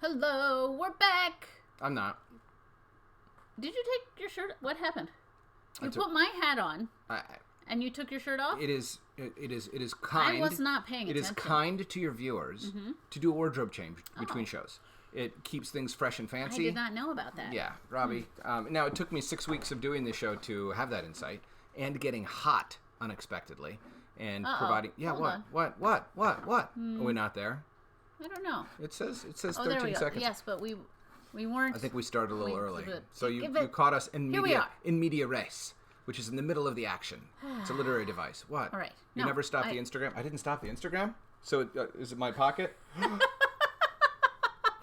Hello, we're back. I'm not. Did you take your shirt? What happened? You put my hat on, and you took your shirt off. It is kind. I was not paying attention. It is kind to your viewers to do a wardrobe change between shows. It keeps things fresh and fancy. I did not know about that. Yeah, Robbie. Now it took me 6 weeks of doing this show to have that insight, and getting hot unexpectedly, and providing. Yeah, what? Are we not there? I don't know. It says 13 there we go. seconds. Yes, but we weren't. I think we started a little early. So you caught us in media res, which is in the middle of the action. It's a literary device. What? All right. You never stopped the Instagram? I didn't stop the Instagram? So is it my pocket?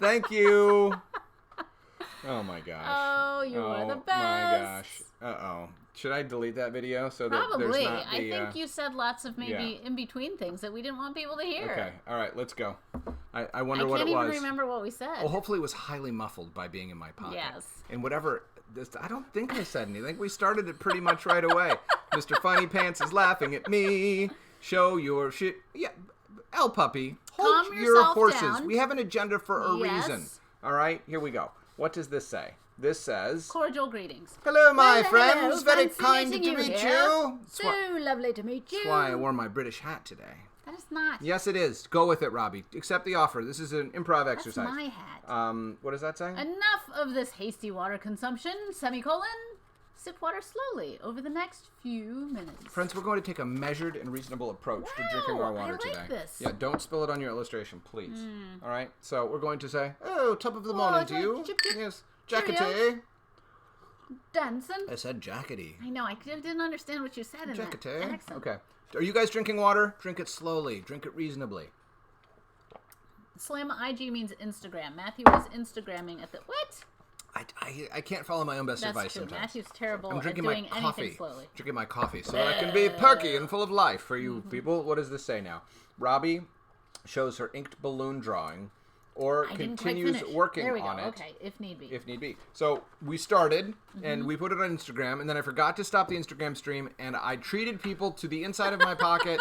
Thank you. Oh my gosh. Oh, you are the best. Oh my gosh. Uh-oh. Should I delete that video so that there's not the... I think you said lots of maybe in-between things that we didn't want people to hear. Okay. All right, let's go. I wonder what it was. I can't even remember what we said. Well, hopefully it was highly muffled by being in my pocket. Yes. And whatever... I don't think I said anything. We started it pretty much right away. Mr. Funny Pants is laughing at me. Show your shit. Yeah. L Puppy. Hold your horses. Down. We have an agenda for a reason. All right? Here we go. What does this say? This says... Cordial greetings. Hello, my friends. Very kind to meet you. So lovely to meet you. That's why I wore my British hat today. That is not. Yes, it is. Go with it, Robbie. Accept the offer. This is an improv exercise. That's my hat. What does that say? Enough of this hasty water consumption, semicolon. Sip water slowly over the next few minutes. Friends, we're going to take a measured and reasonable approach to drinking our water today. This. Yeah, don't spill it on your illustration, please. All right? So we're going to say, oh, top of the morning to you. Chip, chip. Yes. Jackety. Dancing. I said jackety. I know. I didn't understand what you said in jackety. That accent. Okay. Are you guys drinking water? Drink it slowly. Drink it reasonably. Slim IG means Instagram. Matthew was Instagramming at the... What? I can't follow my own best advice That's true. sometimes. Matthew's terrible I'm drinking at doing my coffee. anything slowly. Drinking my coffee so that I can be perky and full of life for you people. What does this say now? Robbie shows her inked balloon drawing or continues working on it. Okay, if need be. If need be. So we started and we put it on Instagram, and then I forgot to stop the Instagram stream, and I treated people to the inside of my pocket.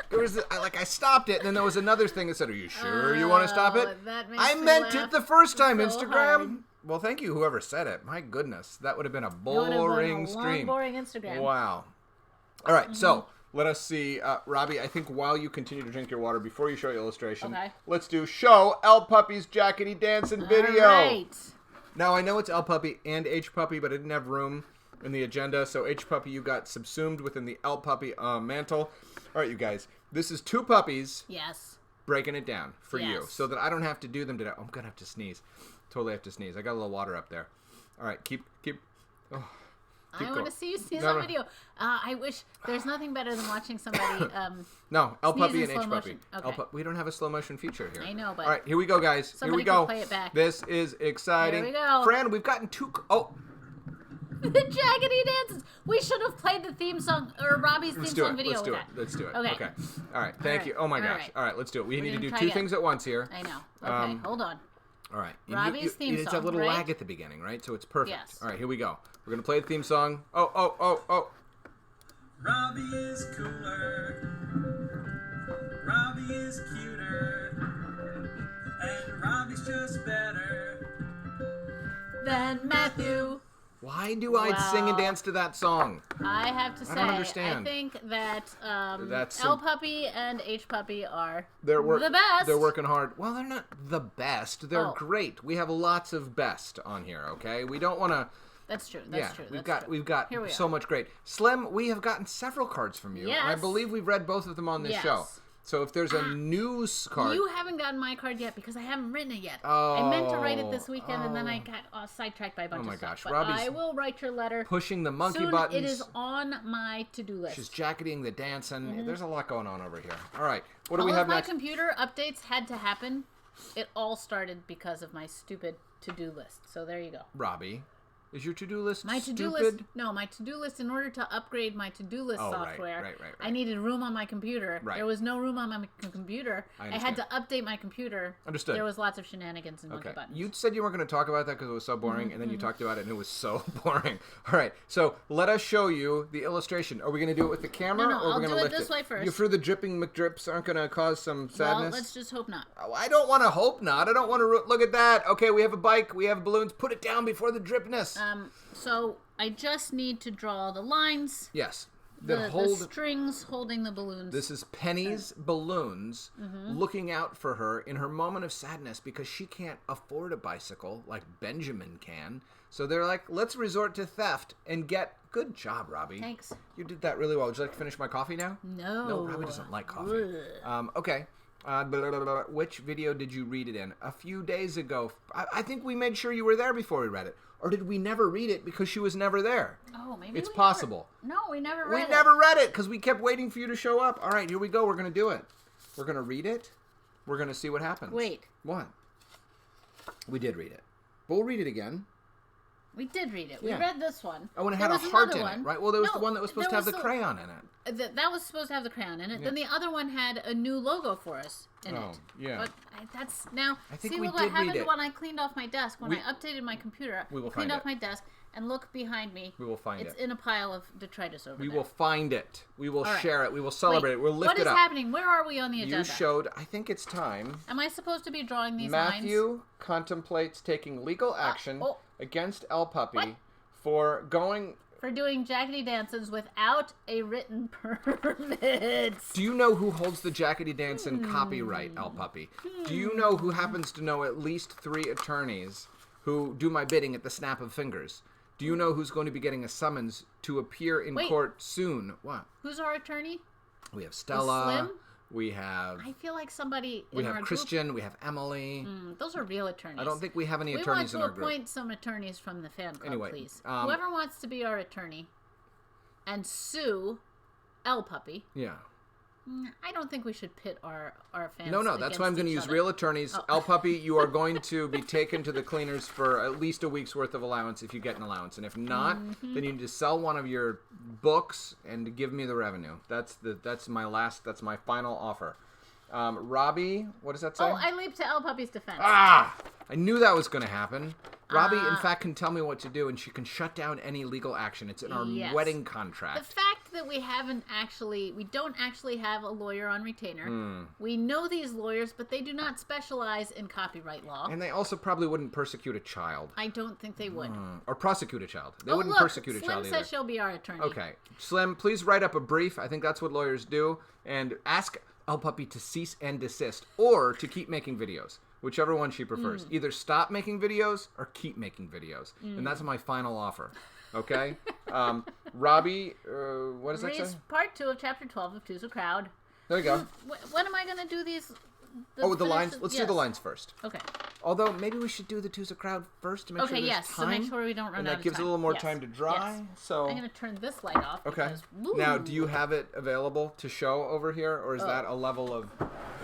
There was I stopped it, and then there was another thing that said, "Are you sure you want to stop it?" I meant it the first time, so Instagram. Hard. Well, thank you, whoever said it. My goodness, that would have been a boring stream. Boring Instagram. Wow. All right, so let us see, Robbie. I think while you continue to drink your water, before you show your illustration, let's do show L Puppy's jackety dancing video. All right. Now I know it's L Puppy and H Puppy, but I didn't have room in the agenda, so H Puppy, you got subsumed within the L Puppy mantle. All right, you guys, this is two puppies. Yes. Breaking it down for you, so that I don't have to do them today. Oh, I'm gonna have to sneeze. Totally have to sneeze. I got a little water up there. All right, keep. Oh, I want to see you sneeze on video. I wish there's nothing better than watching somebody. No, L Puppy and H Puppy. Okay. We don't have a slow motion feature here. I know, but all right, here we go, guys. Here we go. Play it back. This is exciting. Here we go. Fran, we've gotten two. Oh. The jaggedy dances. We should have played the theme song or Robbie's theme song video. Let's do it. Okay. All right. Thank you. Oh my gosh. All right. Let's do it. We need to do two things at once here. I know. Okay. Hold on. All right. Robbie's theme song. It's a little lag at the beginning, right? So it's perfect. Yes. All right. Here we go. We're gonna play the theme song. Oh. Robbie is cooler. Robbie is cuter. And Robbie's just better than Matthew. Why do I sing and dance to that song? I have to say, I don't understand. I think that L Puppy and H Puppy are the best. They're working hard. Well, they're not the best. They're great. We have lots of best on here, okay? We don't want to... That's true. That's true. We've got so much great. Slim, we have gotten several cards from you. Yes. And I believe we've read both of them on this show. So if there's a news card... You haven't gotten my card yet because I haven't written it yet. Oh, I meant to write it this weekend, and then I got sidetracked by a bunch of stuff. Gosh. But Robbie's I will write your letter. Pushing the monkey soon. buttons. It is on my to-do list. She's jacketing the dancing. There's a lot going on over here. All right. What do we have next? All of my computer updates had to happen. It all started because of my stupid to-do list. So there you go. Robbie, Is your to-do list my to-do stupid? list? No, my to-do list. In order to upgrade my to-do list software, right. I needed room on my computer. Right. There was no room on my computer. I had to update my computer. Understood. There was lots of shenanigans and monkey buttons. You said you weren't going to talk about that because it was so boring, and then you talked about it, and it was so boring. All right, so let us show you the illustration. Are we going to do it with the camera, No, or we're going to do it lift this way first. You sure the dripping McDrips aren't going to cause some sadness? Well, let's just hope not. Oh, I don't want to hope not. I don't want to look at that. Okay, we have a bike. We have balloons. Put it down before the dripness. So I just need to draw the lines. Yes. The strings holding the balloons. This is Penny's balloons looking out for her in her moment of sadness because she can't afford a bicycle like Benjamin can. So they're like, let's resort to theft and get... Good job, Robbie. Thanks. You did that really well. Would you like to finish my coffee now? No. No, Robbie doesn't like coffee. Okay. Which video did you read it in? A few days ago. I think we made sure you were there before we read it. Or did we never read it because she was never there? Oh, maybe it's possible. We never read it. We never read it because we kept waiting for you to show up. All right, here we go. We're going to do it. We're going to read it. We're going to see what happens. Wait. What? We did read it. But we'll read it again. We did read it. Yeah. We read this one. Oh, and it had a heart in it, right? Well, there was the one that was supposed to have the crayon in it. That was supposed to have the crayon in it. Yeah. Then the other one had a new logo for us in it. Yeah. But that's now. I think see we what did read happened it. when I cleaned off my desk. When I updated my computer, we will cleaned find off my desk and look behind me. We will find it. It's in a pile of detritus over there. We will find it. We will right. share it. We will celebrate it. We'll lift it up. What is happening? Where are we on the agenda? You showed. I think it's time. Am I supposed to be drawing these lines? Matthew contemplates taking legal action against El Puppy for doing jackety dances without a written permit. Do you know who holds the jackety dance in copyright, El Puppy? Do you know who happens to know at least 3 attorneys who do my bidding at the snap of fingers? Do you know who's going to be getting a summons to appear in court soon? What? Who's our attorney? We have Stella. Slim? We have... I feel like somebody We have Christian. We have Emily. Those are real attorneys. I don't think we have any attorneys in our group. We want to appoint some attorneys from the fan club, anyway, please. Whoever wants to be our attorney and sue El Puppy. Yeah. I don't think we should pit our fans. No, that's why I'm going to use real attorneys. El Puppy, you are going to be taken to the cleaners for at least a week's worth of allowance if you get an allowance. And if not, then you need to sell one of your books and give me the revenue. That's my final offer. Robbie, what does that say? Oh, I leaped to El Puppy's defense. I knew that was going to have Robbie, in fact, can tell me what to do, and she can shut down any legal action. It's in our wedding contract. The fact that we don't actually have a lawyer on retainer. We know these lawyers, but they do not specialize in copyright law. And they also probably wouldn't persecute a child. I don't think they would. Or prosecute a child. They wouldn't persecute a child either. Slim says she'll be our attorney. Okay. Slim, please write up a brief. I think that's what lawyers do. And ask El Puppy to cease and desist, or to keep making videos. Whichever one she prefers. Either stop making videos or keep making videos. And that's my final offer. Okay? Robbie, what does that say? Part 2 of Chapter 12 of Two's a Crowd. There you go. When am I going to do these? The lines? Let's do the lines first. Okay. Although, maybe we should do the Two's a Crowd first to make sure there's time. To make sure we don't run out of time. And that gives a little more time to dry. Yes. So I'm going to turn this light off. Okay. Now, do you have it available to show over here, or is that a level of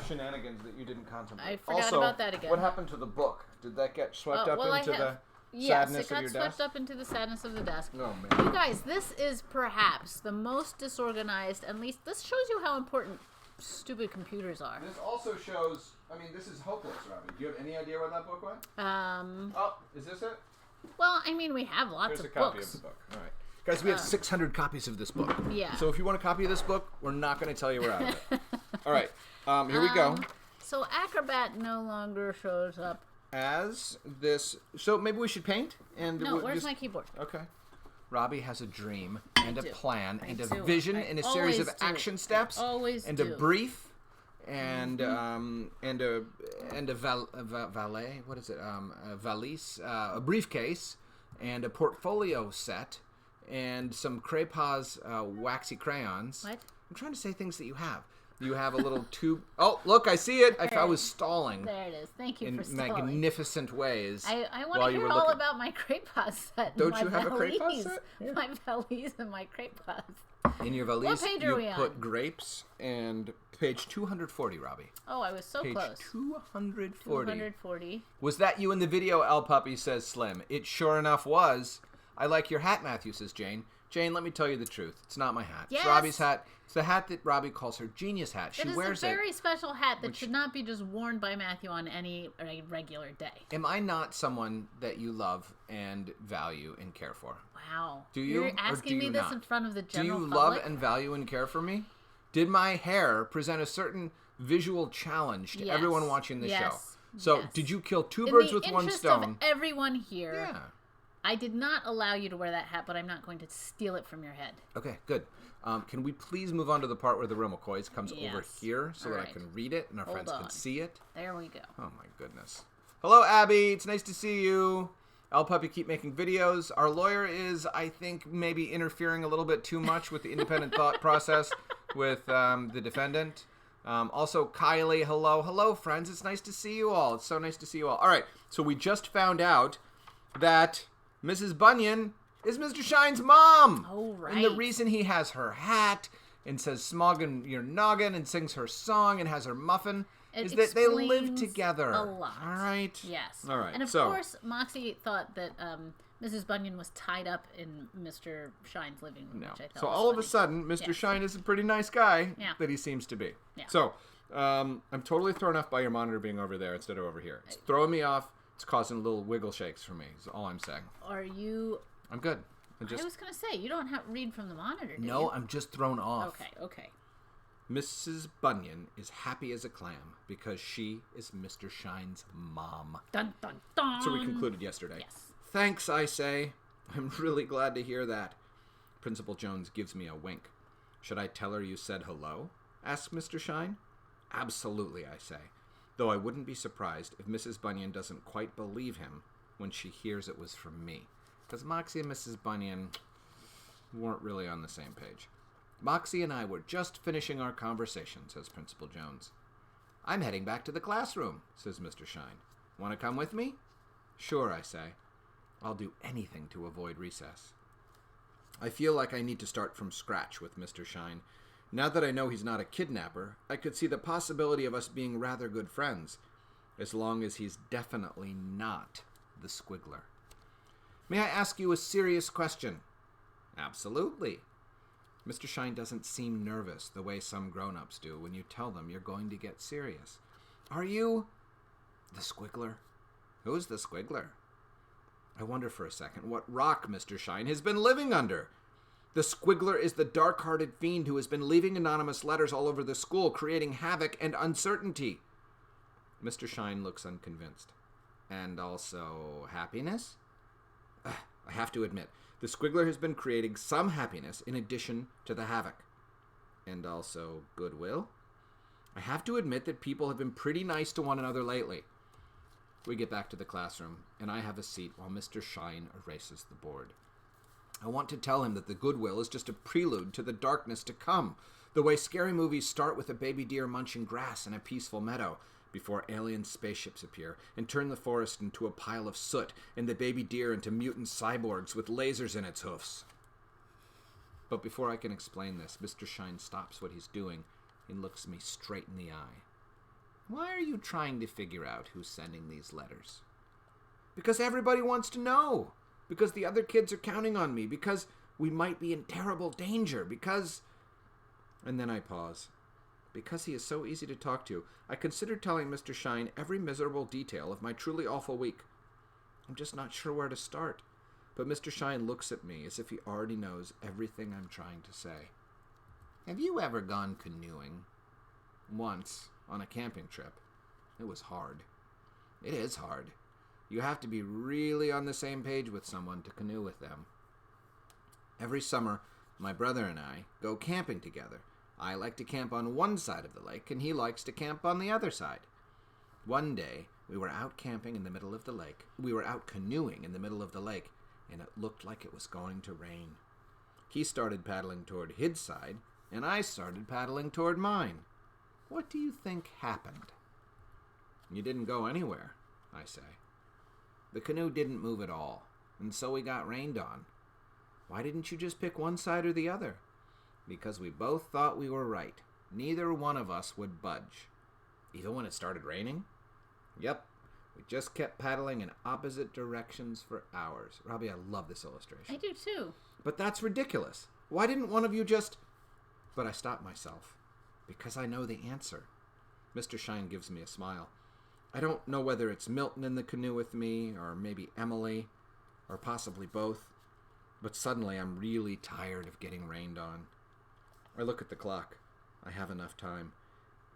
shenanigans that you didn't contemplate? I forgot about that again. What happened to the book? Did that get swept up into the sadness of your Yes, desk? it got swept up into the sadness of the desk. Oh, man. You guys, this is perhaps the most disorganized, at least this shows you how important stupid computers are. This also shows, this is hopeless, Robbie. Do you have any idea where that book went? Oh, is this it? Well, we have lots Here's of a copy books. of the book. All right. Guys, we have 600 copies of this book. Yeah. So if you want a copy of this book, we're not going to tell you we're out of it. All right. Here we go. So Acrobat no longer shows up. As this... So maybe we should paint? No, where's my keyboard? Okay. Robbie has a dream and a plan and a do. vision I and a series of always do. action steps I always and do. a brief and a valet, what is it? A valise, a briefcase and a portfolio set and some Craypas waxy crayons. What? I'm trying to say things that you have. You have a little tube. Oh, look, I see it. I was stalling. There it is. Thank you for in stalling. magnificent ways. I want to hear all about my Craypas set. Don't you have a Craypas set? Yeah. My valise and my Craypas. In your valise, What page are we on? put grapes and page 240, Robbie. Oh, I was so page close. 240. 240. Was that you in the video, El Puppy, says Slim. It sure enough was. I like your hat, Matthew, says Jane. Jane, let me tell you the truth. It's not my hat. Yes. It's Robbie's hat. It's the hat that Robbie calls her genius hat. She It is wears a very it. special hat that should not be just worn by Matthew on any regular day. Am I not someone that you love and value and care for? Wow. Do you? You're asking me this in front of the general public? Do you public? love and value and care for me? Did my hair present a certain visual challenge to everyone watching the show? So, did you kill two birds with one stone? In the interest of everyone here, Yeah. I did not allow you to wear that hat, but I'm not going to steal it from your head. Okay, good. Can we please move on to the part where the Remocois comes over here so that I can read it and our friends can see it? There we go. Oh my goodness. Hello, Abby. It's nice to see you. I'll Puppy keep making videos. Our lawyer is, I think, maybe interfering a little bit too much with the independent thought process with the defendant. Also, Kylie, hello. Hello, friends. It's nice to see you all. It's so nice to see you all. All right, so we just found out that Mrs. Bunyan is Mr. Shine's mom. Oh, right. And the reason he has her hat and says smog in your noggin and sings her song and has her muffin is that they live together. A lot. All right? Yes. All right. And of course, Moxie thought that Mrs. Bunyan was tied up in Mr. Shine's living room, which I thought So was all funny. of a sudden, Mr. Shine is a pretty nice guy that he seems to be. Yeah. So I'm totally thrown off by your monitor being over there instead of over here. It's throwing me off. It's causing little wiggle shakes for me, is all I'm saying. Are you... I'm good. I was going to say, you don't have read from the monitor, do you? No, I'm just thrown off. Okay. Mrs. Bunyan is happy as a clam because she is Mr. Shine's mom. Dun, dun, dun. So we concluded yesterday. Yes. Thanks, I say. I'm really glad to hear that. Principal Jones gives me a wink. Should I tell her you said hello? Asks Mr. Shine. Absolutely, I say. Though I wouldn't be surprised if Mrs. Bunyan doesn't quite believe him when she hears it was from me. Because Moxie and Mrs. Bunyan weren't really on the same page. Moxie and I were just finishing our conversation, says Principal Jones. I'm heading back to the classroom, says Mr. Shine. Want to come with me? Sure, I say. I'll do anything to avoid recess. I feel like I need to start from scratch with Mr. Shine. Now that I know he's not a kidnapper, I could see the possibility of us being rather good friends, as long as he's definitely not the Squiggler. May I ask you a serious question? Absolutely. Mr. Shine doesn't seem nervous the way some grown-ups do when you tell them you're going to get serious. Are you the Squiggler? Who's the Squiggler? I wonder for a second what rock Mr. Shine has been living under. The Squiggler is the dark-hearted fiend who has been leaving anonymous letters all over the school, creating havoc and uncertainty. Mr. Shine looks unconvinced. And also happiness? I have to admit, the Squiggler has been creating some happiness in addition to the havoc. And also goodwill? I have to admit that people have been pretty nice to one another lately. We get back to the classroom, and I have a seat while Mr. Shine erases the board. I want to tell him that the goodwill is just a prelude to the darkness to come, the way scary movies start with a baby deer munching grass in a peaceful meadow, before alien spaceships appear and turn the forest into a pile of soot and the baby deer into mutant cyborgs with lasers in its hoofs. But before I can explain this, Mr. Shine stops what he's doing and looks me straight in the eye. Why are you trying to figure out who's sending these letters? Because everybody wants to know. Because the other kids are counting on me. Because we might be in terrible danger. Because... And then I pause. Because he is so easy to talk to, I considered telling Mr. Shine every miserable detail of my truly awful week. I'm just not sure where to start. But Mr. Shine looks at me as if he already knows everything I'm trying to say. Have you ever gone canoeing? Once, on a camping trip. It was hard. It is hard. You have to be really on the same page with someone to canoe with them. Every summer, my brother and I go camping together. I like to camp on one side of the lake, and he likes to camp on the other side. One day, we were out camping in the middle of the lake. We were out canoeing in the middle of the lake, and it looked like it was going to rain. He started paddling toward his side, and I started paddling toward mine. What do you think happened? You didn't go anywhere, I say. The canoe didn't move at all, and so we got rained on. Why didn't you just pick one side or the other? Because we both thought we were right. Neither one of us would budge. Even when it started raining? Yep. We just kept paddling in opposite directions for hours. Robbie, I love this illustration. I do too. But that's ridiculous. Why didn't one of you just... But I stopped myself. Because I know the answer. Mr. Shine gives me a smile. I don't know whether it's Milton in the canoe with me, or maybe Emily, or possibly both. But suddenly I'm really tired of getting rained on. I look at the clock. I have enough time.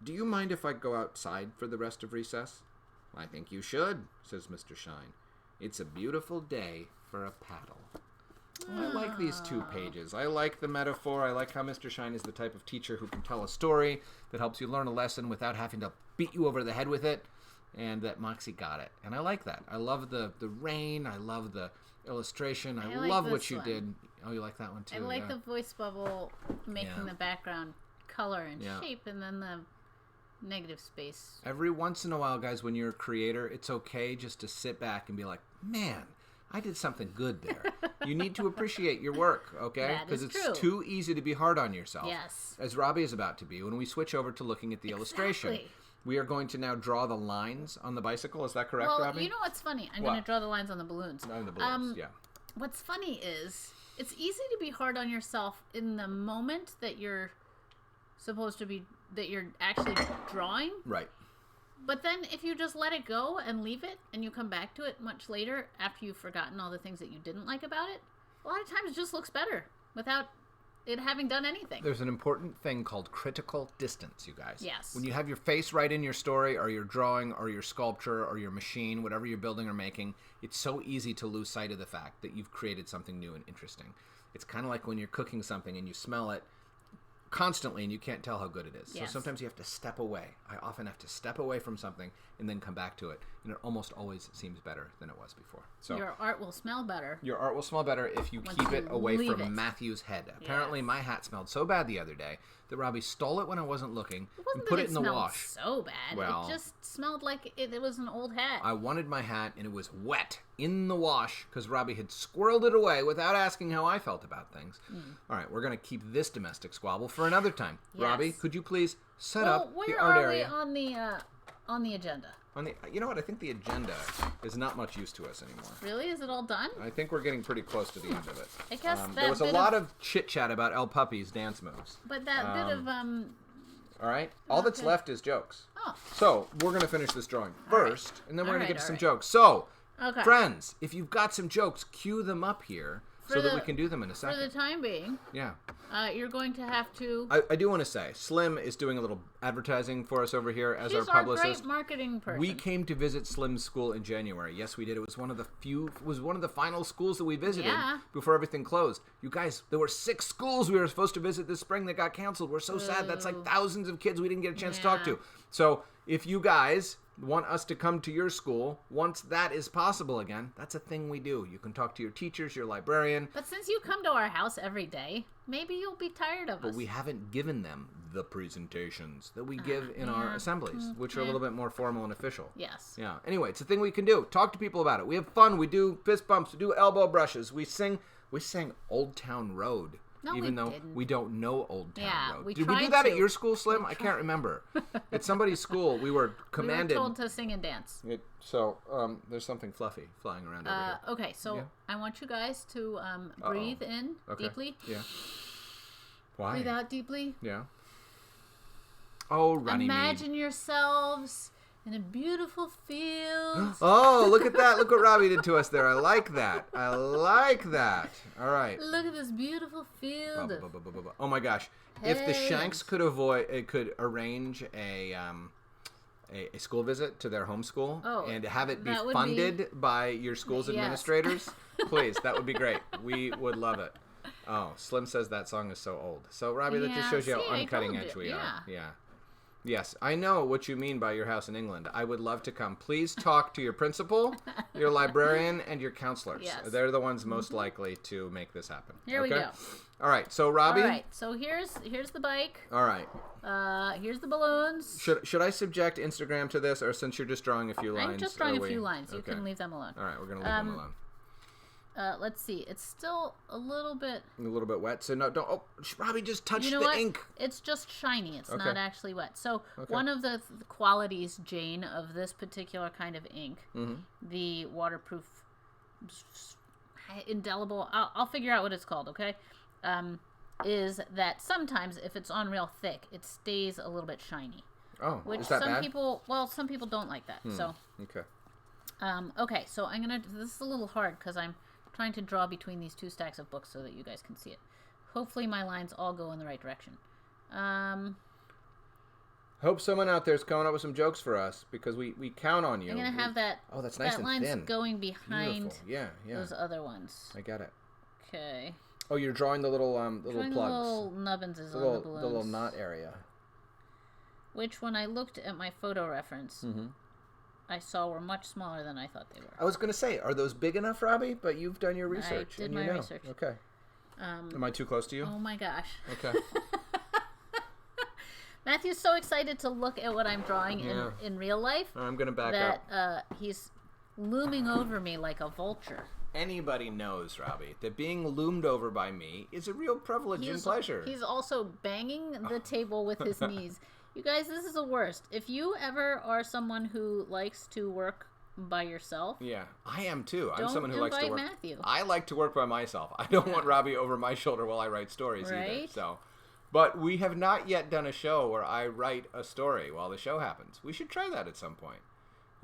Do you mind if I go outside for the rest of recess? I think you should, says Mr. Shine. It's a beautiful day for a paddle. I like these 2 pages. I like the metaphor. I like how Mr. Shine is the type of teacher who can tell a story that helps you learn a lesson without having to beat you over the head with it, and that Moxie got it. And I like that. I love the rain. I love the illustration. I like love what this you one. did. Oh, you like that one too? I like the voice bubble making the background color and shape, and then the negative space. Every once in a while, guys, when you're a creator, it's okay just to sit back and be like, man, I did something good there. You need to appreciate your work, okay? That is it's true. too easy to be hard on yourself. Yes. As Robbie is about to be. When we switch over to looking at the illustration, we are going to now draw the lines on the bicycle. Is that correct, well, Robbie? you know what's funny? I'm going to draw the lines on the balloons. On the balloons, yeah. What's funny is it's easy to be hard on yourself in the moment that you're supposed to be, that you're actually drawing. Right. But then if you just let it go and leave it, and you come back to it much later after you've forgotten all the things that you didn't like about it, a lot of times it just looks better without it having done anything. There's an important thing called critical distance, you guys. Yes. When you have your face right in your story or your drawing or your sculpture or your machine, whatever you're building or making, it's so easy to lose sight of the fact that you've created something new and interesting. It's kind of like when you're cooking something and you smell it constantly and you can't tell how good it is. Yes. So sometimes you have to step away. I often have to step away from something and then come back to it. And it almost always seems better than it was before. So Your art will smell better. your art will smell better if you Once keep you it away leave from it. Matthew's head. Apparently my hat smelled so bad the other day that Robbie stole it when I wasn't looking It wasn't and put that it in the smelled wash. so bad. Well, it just smelled like it was an old hat. I wanted my hat and it was wet in the wash because Robbie had squirreled it away without asking how I felt about things. All right, we're going to keep this domestic squabble for another time. Yes. Robbie, could you please set well, up where the art are area? we on the agenda? You know what? I think the agenda is not much use to us anymore. Really? Is it all done? I think we're getting pretty close to the end of it. I guess there was a lot of chit-chat about El Puppy's dance moves. But that bit of All right? All that's Okay. left is jokes. Oh. So, we're going to finish this drawing first, and then we're All going to right, get to all some right. jokes. So, Okay. friends, if you've got some jokes, cue them up here so that we can do them in a For second. the time being, Yeah. you're going to have to. I do want to say, Slim is doing a little advertising for us over here as She's our our publicist. great marketing person. We came to visit Slim's school in January. Yes, we did. It was one of the final schools that we visited Yeah. before everything closed. You guys, there were 6 schools we were supposed to visit this spring that got canceled. We're so sad. That's like thousands of kids we didn't get a chance to talk Yeah. to. So if you guys want us to come to your school, once that is possible again, that's a thing we do. You can talk to your teachers, your librarian, But since you come to our house every day, maybe you'll be tired of but us. we haven't given them the presentations that we give in our yeah. assemblies, which are a little bit more formal and official. Yes. Yeah. Anyway, it's a thing we can do. Talk to people about it. We have fun. We do fist bumps. We do elbow brushes. We sang Old Town Road. No, even we though didn't. we don't know Old Town Yeah, Road. we Did we do tried that at to. your school, Slim? I can't remember. At somebody's school, we were We commanded. were told to sing and dance. There's something fluffy flying around over here. Okay, so Yeah. I want you guys to breathe in Okay. deeply, Yeah. Why? breathe out deeply. Yeah. Oh, runny Imagine yourselves in a beautiful field. Oh, look at that. Look what Robbie did to us there. I like that. I like that. All right. Look at this beautiful field. Oh my gosh! If the Hey. Shanks could arrange a school visit to their homeschool and have it be that would funded by your school's Yes. administrators, please, that would be great. We would love it. Oh, Slim says that song is so old. So Robbie, that just Yeah, shows you see, how I uncutting told edge you. we are. Yeah. Yeah. Yes, I know what you mean by your house in England. I would love to come. Please talk to your principal, your librarian, and your counselors. Yes. They're the ones most likely to make this happen. Here we go. All right, so Robbie. All right, so here's the bike. All right. Here's the balloons. Should I subject Instagram to this, or since you're just drawing a few lines? I'm just drawing are a few we- lines. You okay. can leave them alone. All right, we're gonna leave them alone. let's see. It's still a little bit wet. So no, don't. Oh, Robbie just touched You know the what? ink. It's just shiny. It's Okay. not actually wet. So Okay. one of the qualities, Jane, of this particular kind of ink, the waterproof, indelible, I'll figure out what it's called, okay? Is that sometimes if it's on real thick, it stays a little bit shiny. Oh, Which is that some bad? some people don't like that. So, Okay. okay, so this is a little hard because I'm trying to draw between these two stacks of books so that you guys can see it. Hopefully my lines all go in the right direction. Hope someone out there is coming up with some jokes for us because we count on you. I'm going to have that, Oh, that's nice that and line's thin. going behind Beautiful. Yeah. those other ones. I get it. Okay. Oh, you're drawing the little Drawing plugs. the little nubbins on the balloons. The little knot area. Which, when I looked at my photo reference, I saw were much smaller than I thought they were. I was going to say, are those big enough, Robbie? But you've done your research. I did and my you know. research. Okay. Am I too close to you? Oh my gosh. Okay. Matthew's so excited to look at what I'm drawing in real life I'm going to back that up. He's looming over me like a vulture. Anybody knows, Robbie, that being loomed over by me is a real privilege and pleasure. He's also banging the table with his knees. You guys, this is the worst. If you ever are someone who likes to work by yourself, Yeah, I am too. I'm Don't someone who likes to invite work. Matthew. I like to work by myself. I don't want Robbie over my shoulder while I write stories either. Right? So, but we have not yet done a show where I write a story while the show happens. We should try that at some point.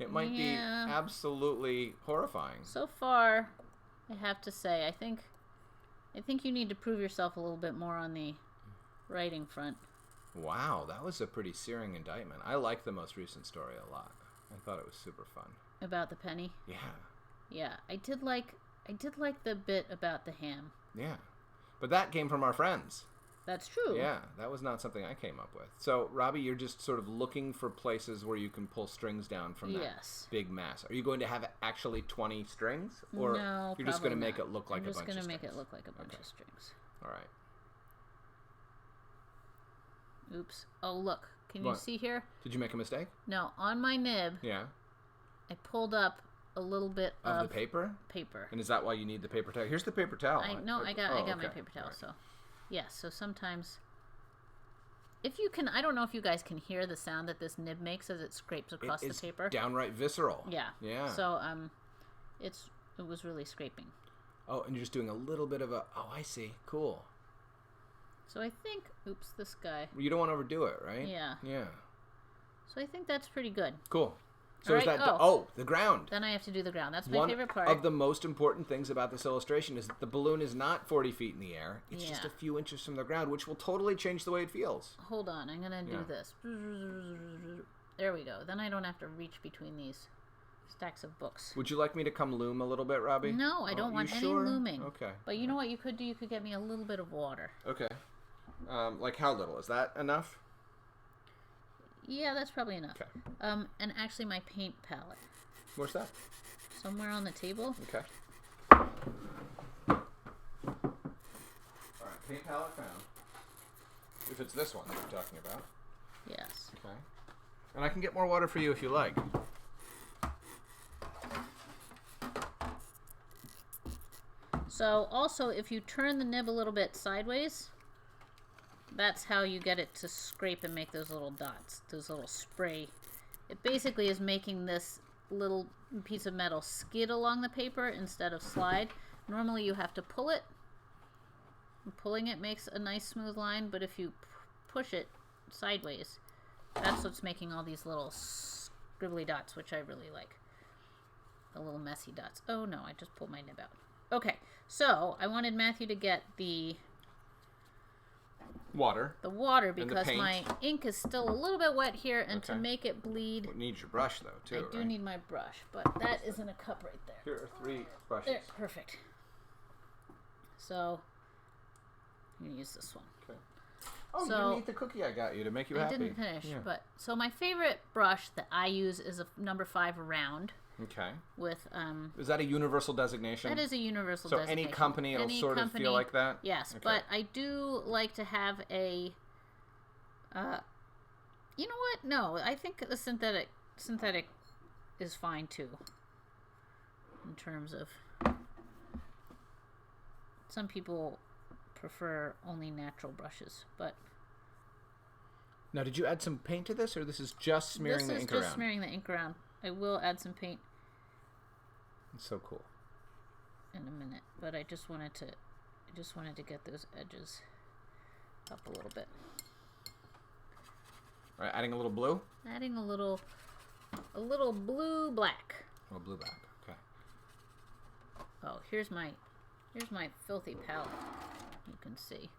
It might be Yeah. absolutely horrifying. so far, I have to say, I think you need to prove yourself a little bit more on the writing front. Wow, that was a pretty searing indictment. I like the most recent story a lot. I thought it was super fun. About the penny. Yeah, Yeah, I did like the bit about the ham. yeah. But that came from our friends. That's true. Yeah, that was not something I came up with. So, Robbie, you're just sort of looking for places where you can pull strings down from that Yes. big mass. Are you going to have actually 20 strings? Or No, you're just going to probably make not. it look like I'm a bunch just of gonna strings? make it look like a bunch of strings. All right. Oops. Oh, look. Can you What? see here? Did you make a mistake? No, on my nib, Yeah. I pulled up a little bit Of of the paper? paper. And is that why you need the paper towel? Here's the paper towel. I got my okay. paper towel. All right. So, yeah. So sometimes, if you can, I don't know if you guys can hear the sound that this nib makes as it scrapes across It the is paper. downright visceral. Yeah. Yeah. So it was really scraping. Oh, and you're just doing a little bit of a. Oh, I see. Cool. So I think, oops, this guy. You don't want to overdo it, right? Yeah. Yeah. So I think that's pretty good. Cool. So All is right, that the ground? Then I have to do the ground. That's my One favorite part. of the most important things about this illustration is that the balloon is not 40 feet in the air. It's just Yeah. a few inches from the ground, which will totally change the way it feels. Hold on, I'm gonna do Yeah. this. There we go. Then I don't have to reach between these stacks of books. Would you like me to come loom a little bit, Robbie? No, I don't you want any sure? looming. Okay. But you know what you could do? You could get me a little bit of water. Okay. Like how little? Is that enough? Yeah, that's probably enough. Okay. And actually my paint palette. Where's that? Somewhere on the table. Okay. All right, paint palette found. If it's this one that you're talking about. Yes. Okay. And I can get more water for you if you like. So also, if you turn the nib a little bit sideways, that's how you get it to scrape and make those little dots, those little spray. It basically is making this little piece of metal skid along the paper instead of slide. Normally you have to pull it. And pulling it makes a nice smooth line, but if you push it sideways, that's what's making all these little scribbly dots, which I really like. The little messy dots. Oh no, I just pulled my nib out. Okay, so I wanted Matthew to get the Water. water the because paint. my ink is still a little bit wet here, and to Okay. make it bleed, You need your brush though, too. I do right? need my brush, but that is in a cup right there. Here are 3 brushes. There, perfect. So I'm gonna use this one. Okay. Oh, So- you didn't eat the cookie I got you to make you I happy. didn't finish, Yeah. but so my favorite brush that I use is a number 5 round Okay. with Is that a universal designation? that is a universal So designation. any company, it'll sort of feel like that? Yes, Okay. but I do like to have a. You know what? No, I think the synthetic is fine too. In terms of some people prefer only natural brushes, but Now, did you add some paint to this, or this is just smearing the ink around? This is just smearing the ink around. I will add some paint It's so cool. in a minute, but I just wanted to get those edges up a little bit. All right, adding a little blue. Adding a little blue black. Oh, blue back. Okay. Oh, here's my filthy palette. You can see.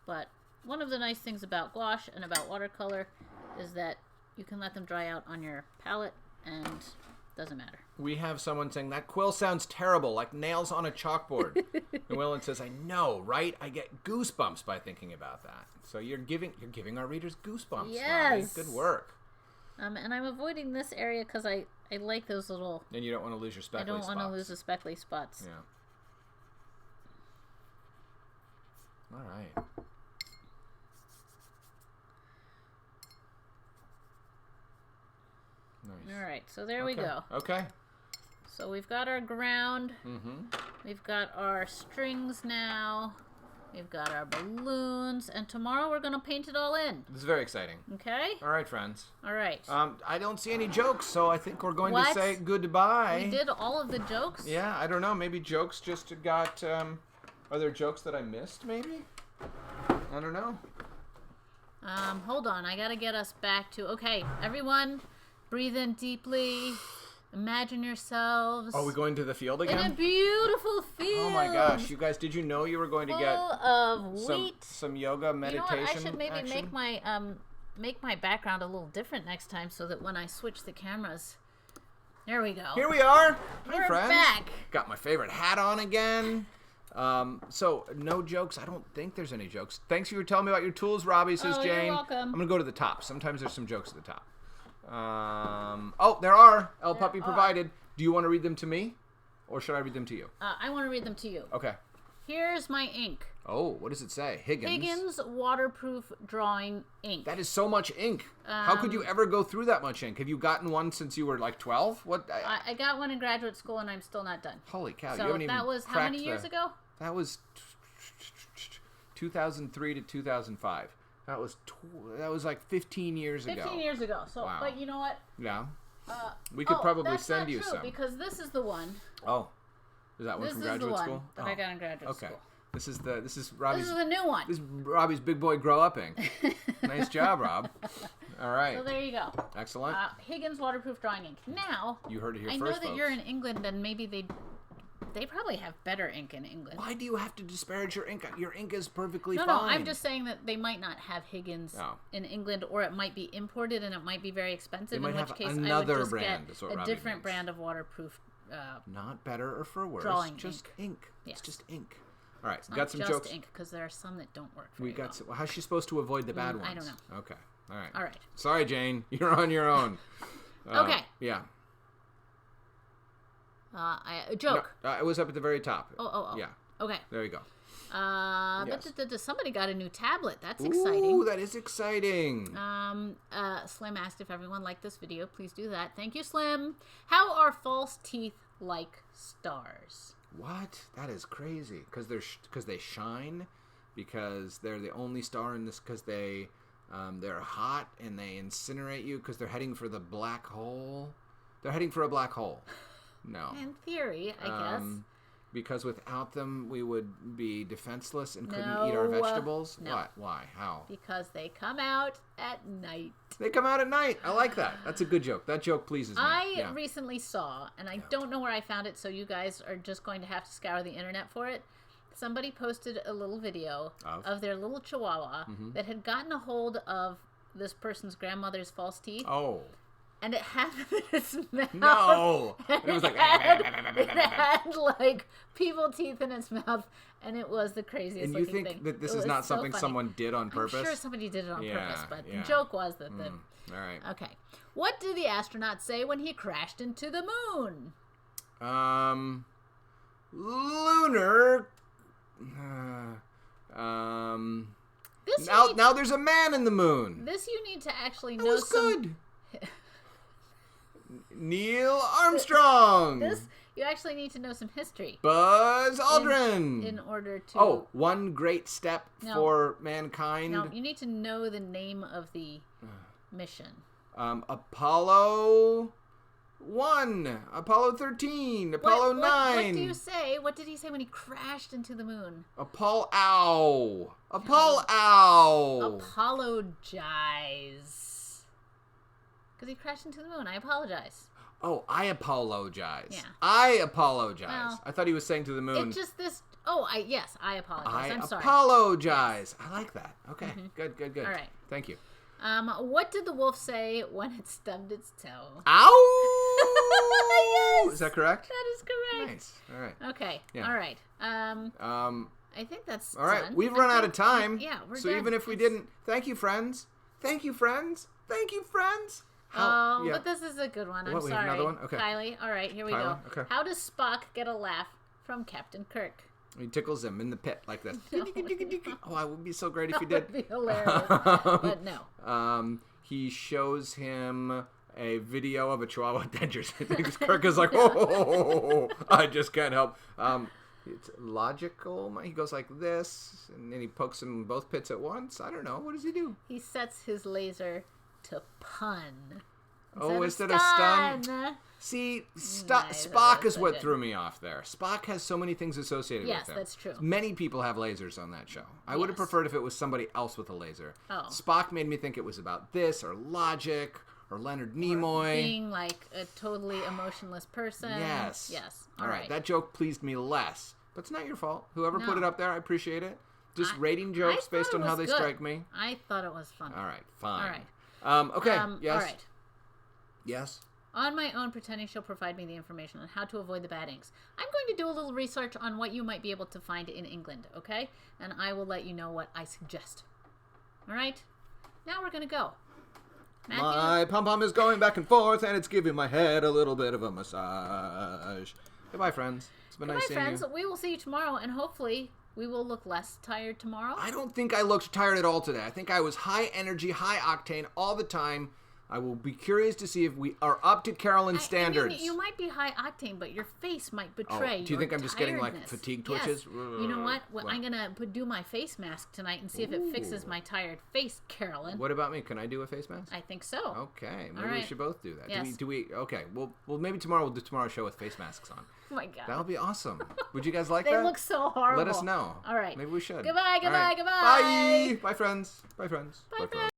But one of the nice things about gouache and about watercolor is that you can let them dry out on your palette and doesn't matter. We have someone saying that quill sounds terrible, like nails on a chalkboard. And Willen says, "I know, right? I get goosebumps by thinking about that." So you're giving our readers goosebumps. Yes. Robbie. Good work. And I'm avoiding this area because I like those little. And you don't want to lose your speckly spots. I don't want to lose the speckly spots. Yeah. All right. Nice. All right, so there we go. Okay. So we've got our ground. Mm-hmm. We've got our strings now. We've got our balloons. And tomorrow we're going to paint it all in. This is very exciting. Okay? All right, friends. All right. I don't see any jokes, so I think we're going to What? say goodbye. We did all of the jokes? Yeah, I don't know. Maybe jokes just got... are there jokes that I missed, maybe? I don't know. Hold on. I got to get us back to... Okay, everyone, breathe in deeply. Imagine yourselves Are we going to the field in a again? beautiful field. Oh my gosh, you guys, did you know you were going to get full of wheat. some yoga meditation You know what? I should maybe action? make my background a little different next time so that when I switch the cameras, there we go. Here we are. Hi, We're friends. back. Got my favorite hat on again. So no jokes. I don't think there's any jokes. Thanks for telling me about your tools, Robbie, says Oh, Jane. you're welcome. I'm gonna go to the top. Sometimes there's some jokes at the top. Oh, there are. El Puppy are. provided. Do you want to read them to me, or should I read them to you? I want to read them to you. Okay. Here's my ink. Oh, what does it say? Higgins waterproof drawing ink. That is so much ink. How could you ever go through that much ink? Have you gotten one since you were like 12? What? I got one in graduate school and I'm still not done. Holy cow! So you haven't even that was how cracked many years ago? That was 2003 to 2005. That was like 15 years ago. 15 years ago. So, Wow. but you know what? Yeah. We could probably that's send not you true, some. because this is the one. Oh, is that one This from is the graduate one school? that I got in graduate Okay. school. This is Robbie's. This is the new one. This is Robbie's big boy grow up ink. Nice job, Rob. All right. So there you go. Excellent. Higgins waterproof drawing ink. Now, You heard it here I first, know that folks. you're in England and maybe they probably have better ink in England. Why do you have to disparage your ink? Your ink is perfectly No, fine. no, I'm just saying that they might not have Higgins Oh. in England, or it might be imported and it might be very expensive. They might in which have case, another I would just brand, get is what a Robbie different means. brand of waterproof. Not better or for worse. Drawing just ink. Yes. It's just ink. All right, Not got some just jokes. ink, because there are some that don't work very We got. well. Some, how's she supposed to avoid the bad ones? I don't know. Okay. All right. All right. Sorry, Jane. You're on your own. Okay. Yeah. A joke. No, it was up at the very top. Oh. Yeah. Okay. There you go. But somebody got a new tablet. That's Ooh, exciting. that is exciting. Slim asked if everyone liked this video. Please do that. Thank you, Slim. How are false teeth like stars? What? That is crazy. Because they shine. Because they're the only star in this. Because they're hot and they incinerate you. Because they're heading for the black hole. They're heading for a black hole. No. In theory, I guess. Because without them, we would be defenseless and couldn't No. eat our vegetables. No. What? Why? How? Because they come out at night. They come out at night. I like that. That's a good joke. That joke pleases me. I Yeah. recently saw, and I don't know where I found it, so you guys are just going to have to scour the internet for it. Somebody posted a little video of their little chihuahua that had gotten a hold of this person's grandmother's false teeth. Oh. And it had them in its mouth. No. And It was like... it had like people teeth in its mouth, and it was the craziest And you looking think thing. that this It is was not so something funny. someone did on purpose? I'm sure somebody did it on Yeah, purpose, but yeah. the joke was that the... All right. Okay. What did the astronaut say when he crashed into the moon? Lunar... This Now there's a man in the moon. This you need to actually That know was some... good. Neil Armstrong. This You actually need to know some history. Buzz Aldrin. In order to... Oh, one great step No. for mankind. No, you need to know the name of the mission. Apollo 1, Apollo 13, Apollo 9. What do you say? What did he say when he crashed into the moon? Apollo ow. Apologize. Because he crashed into the moon. I apologize. Oh, I apologize. Yeah. I apologize. Well, I thought he was saying to the moon. It's just this... Oh, yes, I apologize. I'm sorry. Apologize. I like that. Okay, good. All right. Thank you. What did the wolf say when it stubbed its toe? Ow! Yes! Is that correct? That is correct. Nice. All right. Okay. Yeah. All right. I think that's All right. done. We've run out of time. Yeah, we're so done. even if we didn't, thank you, friends. Thank you, friends. Thank you, friends. Oh, but this is a good one. I'm What, we sorry. have another one? Okay. Kylie. All right, here we Kylie? go. Okay. How does Spock get a laugh from Captain Kirk? He tickles him in the pit like this. No. Oh, it would be so great if you That did. would be hilarious. But no. He shows him a video of a chihuahua dentures. Kirk is like, oh, I just can't help. It's logical. He goes like this, and then he pokes him in both pits at once. I don't know. What does he do? He sets his laser to pun. Instead of stun? See, Spock is what good. threw me off there. Spock has so many things associated with him. Yes, that's true. Many people have lasers on that show. I would have Yes. preferred if it was somebody else with a laser. Oh. Spock made me think it was about this, or logic, or Leonard Nimoy. Being like a totally emotionless person. Yes. Yes. All right. That joke pleased me less. But it's not your fault. Whoever put No. it up there, I appreciate it. Just rating jokes I based thought on it how was they good. strike me. I thought it was funny. All right. Fine. All right. Okay. Yes. All right. Yes. On my own, pretending she'll provide me the information on how to avoid the bad inks. I'm going to do a little research on what you might be able to find in England, okay? And I will let you know what I suggest. All right? Now we're going to go. Matthew? My pom-pom is going back and forth, and it's giving my head a little bit of a massage. Goodbye, friends. It's been nice Goodbye, seeing friends. you. We will see you tomorrow, and hopefully we will look less tired tomorrow. I don't think I looked tired at all today. I think I was high energy, high octane all the time. I will be curious to see if we are up to Carolyn's standards. I mean, you might be high octane, but your face might betray. Do you think your I'm just getting like tiredness. fatigue Yes. twitches? You know what? I'm gonna do my face mask tonight and see if it fixes my tired face, Carolyn. What about me? Can I do a face mask? I think so. Okay, maybe All we right. should both do that. Yes. Do we? Okay, well, maybe tomorrow we'll do tomorrow's show with face masks on. Oh my god. That'll be awesome. Would you guys like They that? look so horrible. Let us know. All right. Maybe we should. Goodbye, All right. goodbye, goodbye. Bye. Bye, friends. Bye, friends. Bye, friends.